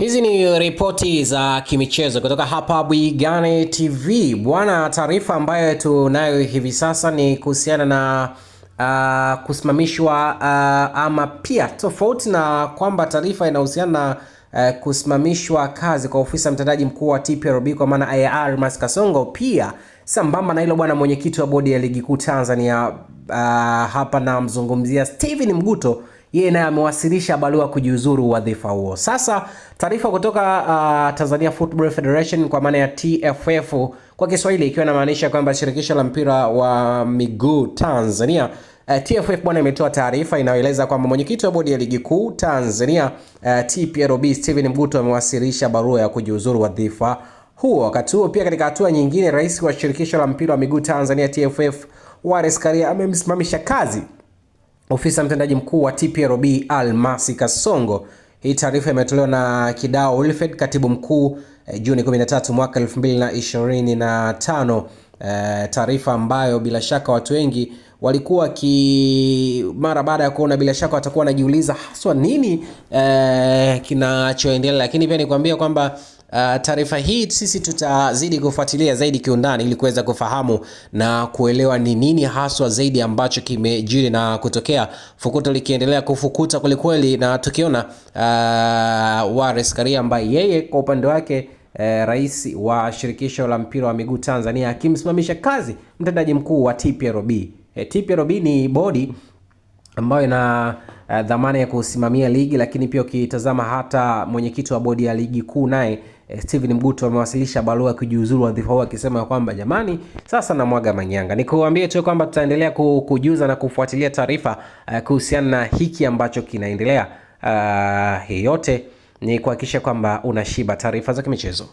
Hizi ni ripoti za kimichezo kutoka hapa Bwigane TV. Bwana, taarifa ambayo tunayo hivi sasa ni kuhusiana na kusimamishwa ama pia tofauti na kwamba taarifa inahusiana na kusimamishwa kazi kwa ofisa mtendaji mkuu wa TPLB kwa maana Almas Kasongo. Pia sambamba na hilo bwana, mwenyekiti wa bodi ya ligi kuu Tanzania hapa na mzungumzia Steven Mguto, yeye naye amewasilisha barua kujiuzuru wadhifa huo. Sasa taarifa kutoka Tanzania Football Federation kwa maana ya TFF kwa Kiswahili, ikiwa inamaanisha kwamba shirikisho la mpira wa miguu Tanzania, TFF bwana imetoa taarifa inayoeleza kwamba mwenyekiti wa bodi ya ligi kuu Tanzania TPLB Steven Mguto amewasilisha barua ya kujiuzuru wadhifa huo. Wakati huo pia, katika hatua nyingine, rais wa shirikisho la mpira wa miguu Tanzania TFF Wallace Karia amemsimamisha kazi ofisa mtendaji mkuu wa TPLB Almas Kasongo. Hii taarifa imetolewa na Kidao Wilfred, katibu mkuu, Juni 13 mwaka 2025. Taarifa ambayo bila shaka watu wengi walikuwa mara baada ya kuona, bila shaka watakuwa wanajiuliza haswa nini kinachoendelea. Lakini pia nikwambia kwamba taarifa hii sisi tutazidi kufuatilia zaidi kiundani ili kuweza kufahamu na kuelewa ni nini haswa zaidi ambacho kimejiri na kutokea, fukuto likiendelea kufukuta kweli, na tukiona Wallace Karia ambaye yeye kwa upande wake rais wa shirikisho la mpira wa miguu Tanzania akimsimamisha kazi mtendaji mkuu wa TPLB. TPLB ni bodi ambayo ina dhamana ya kusimamia ligi, lakini pia ukitazama hata mwenyekiti wa bodi ya ligi kuu naye Steven Mguto amewasilisha barua ya kujiuzuru wadhifa huo, akisema kwamba jamani, sasa na mwaga manyanga. Nikuambie tu kwamba tutaendelea kujuza na kufuatilia taarifa kuhusiana na hiki ambacho kinaendelea. Hii yote ni kuhakikisha kwamba unashiba taarifa za kimichezo.